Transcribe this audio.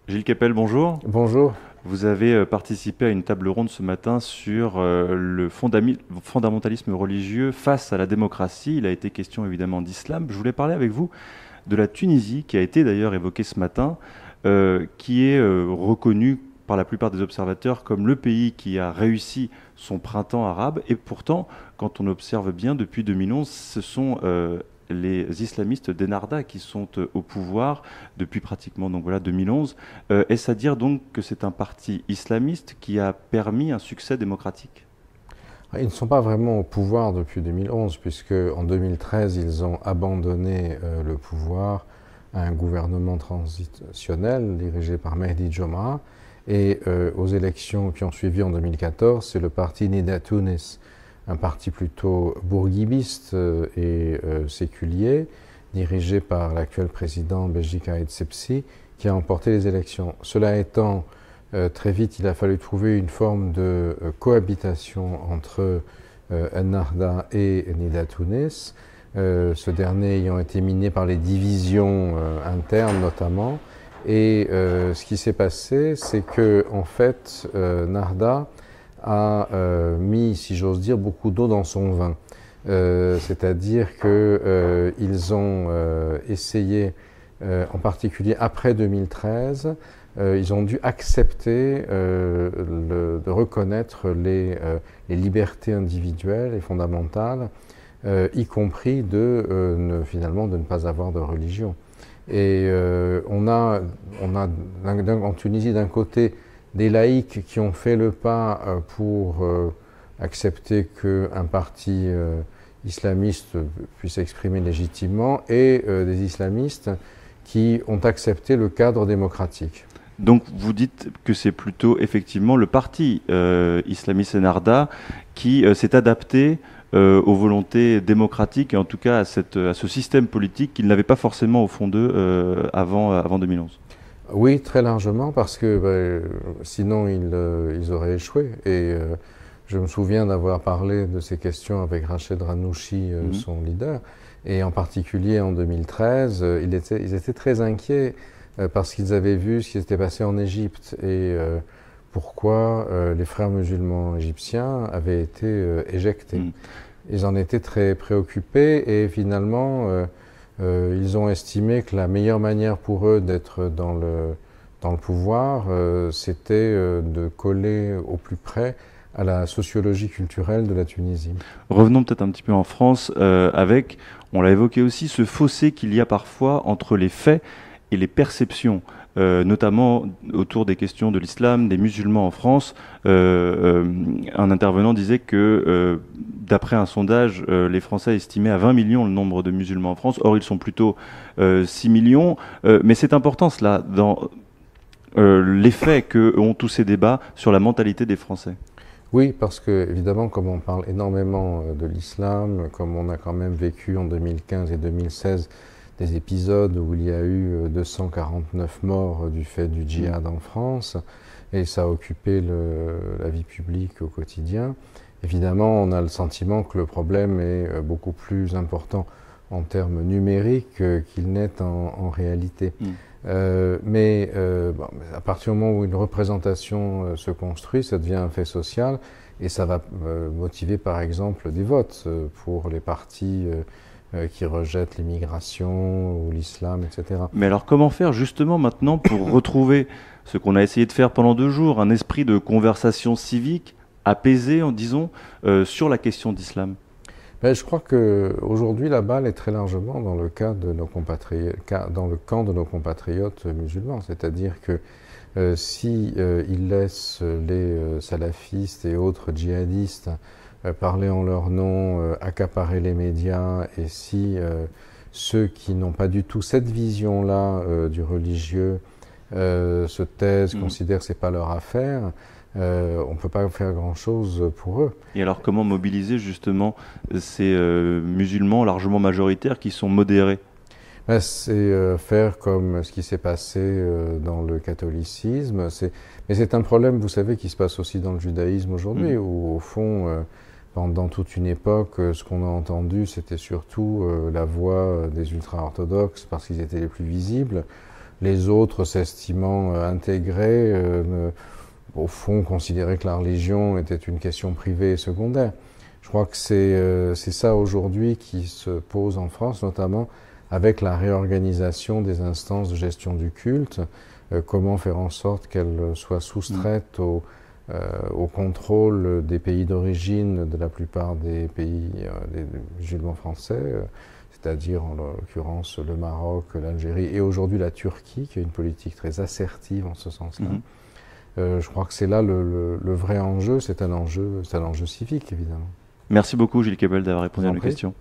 Gilles Kepel, bonjour. Bonjour. Vous avez participé à une table ronde ce matin sur le fondamentalisme religieux face à la démocratie. Il a été question évidemment d'islam. Je voulais parler avec vous de la Tunisie, qui a été d'ailleurs évoquée ce matin, qui est reconnue par la plupart des observateurs comme le pays qui a réussi son printemps arabe. Et pourtant, quand on observe bien, depuis 2011, ce sont les islamistes d'Ennahda qui sont au pouvoir depuis pratiquement donc voilà 2011. Est-ce à dire donc que c'est un parti islamiste qui a permis un succès démocratique? Ils ne sont pas vraiment au pouvoir depuis 2011, puisque en 2013, ils ont abandonné le pouvoir à un gouvernement transitionnel dirigé par Mehdi Jomah. Et aux élections qui ont suivi en 2014, c'est le parti Nida Tounes, un parti plutôt bourguibiste et séculier, dirigé par l'actuel président Beji Caid Sepsi, qui a emporté les élections. Cela étant, très vite, il a fallu trouver une forme de cohabitation entre Ennahda et Nida Tounes, ce dernier ayant été miné par les divisions internes notamment. Et ce qui s'est passé, c'est que en fait, Nahda a mis, si j'ose dire, beaucoup d'eau dans son vin. C'est-à-dire qu'ils ont essayé, en particulier après 2013, ils ont dû accepter de reconnaître les libertés individuelles et fondamentales, y compris finalement de ne pas avoir de religion. Et on a en Tunisie d'un côté des laïcs qui ont fait le pas pour accepter qu'un parti islamiste puisse s'exprimer légitimement et des islamistes qui ont accepté le cadre démocratique. Donc vous dites que c'est plutôt effectivement le parti islamiste Ennahda qui s'est adapté aux volontés démocratiques et en tout cas à ce système politique qu'ils n'avaient pas forcément au fond d'eux avant 2011. Oui, très largement, parce que sinon ils auraient échoué. Et je me souviens d'avoir parlé de ces questions avec Rached Ranouchi, Mhm. son leader, et en particulier en 2013, ils étaient très inquiets parce qu'ils avaient vu ce qui s'était passé en Égypte et pourquoi les frères musulmans égyptiens avaient été éjectés. Mhm. Ils en étaient très préoccupés et finalement ils ont estimé que la meilleure manière pour eux d'être dans le pouvoir, c'était de coller au plus près à la sociologie culturelle de la Tunisie. Revenons peut-être un petit peu en France avec, on l'a évoqué aussi, ce fossé qu'il y a parfois entre les faits et les perceptions, notamment autour des questions de l'islam, des musulmans en France. Un intervenant disait que, d'après un sondage, les Français estimaient à 20 millions le nombre de musulmans en France. Or, ils sont plutôt 6 millions. Mais c'est important cela, dans l'effet que ont tous ces débats sur la mentalité des Français. Oui, parce que évidemment, comme on parle énormément de l'islam, comme on a quand même vécu en 2015 et 2016 des épisodes où il y a eu 249 morts du fait du Mm. djihad en France, et ça a occupé la vie publique au quotidien. Évidemment, on a le sentiment que le problème est beaucoup plus important en termes numériques qu'il n'est en réalité. Mm. Bon, à partir du moment où une représentation se construit, ça devient un fait social et ça va motiver par exemple des votes pour les partis qui rejettent l'immigration ou l'islam, etc. Mais alors comment faire justement maintenant pour retrouver ce qu'on a essayé de faire pendant 2 jours, un esprit de conversation civique apaisé, en disons, sur la question d'islam? Ben, je crois qu'aujourd'hui la balle est très largement dans le cas de nos compatriotes, dans le camp de nos compatriotes musulmans, c'est-à-dire que si ils laissent les salafistes et autres djihadistes parler en leur nom, accaparer les médias, et si ceux qui n'ont pas du tout cette vision-là du religieux se taisent, Mm. considèrent que c'est pas leur affaire, on ne peut pas faire grand-chose pour eux. Et alors comment mobiliser justement ces musulmans largement majoritaires qui sont modérés? Ben, c'est faire comme ce qui s'est passé dans le catholicisme. Mais c'est un problème, vous savez, qui se passe aussi dans le judaïsme aujourd'hui, Mhm. où au fond, pendant toute une époque, ce qu'on a entendu, c'était surtout la voix des ultra-orthodoxes, parce qu'ils étaient les plus visibles. les autres s'estimant intégrés, au fond, considéraient que la religion était une question privée et secondaire. Je crois que c'est ça aujourd'hui qui se pose en France, notamment avec la réorganisation des instances de gestion du culte. Comment faire en sorte qu'elles soient soustraites au contrôle des pays d'origine de la plupart des pays des musulmans français, c'est-à-dire en l'occurrence le Maroc, l'Algérie et aujourd'hui la Turquie, qui a une politique très assertive en ce sens-là. Je crois que c'est là le vrai enjeu, c'est un enjeu civique évidemment. Merci beaucoup Gilles Kebel d'avoir répondu à nos questions.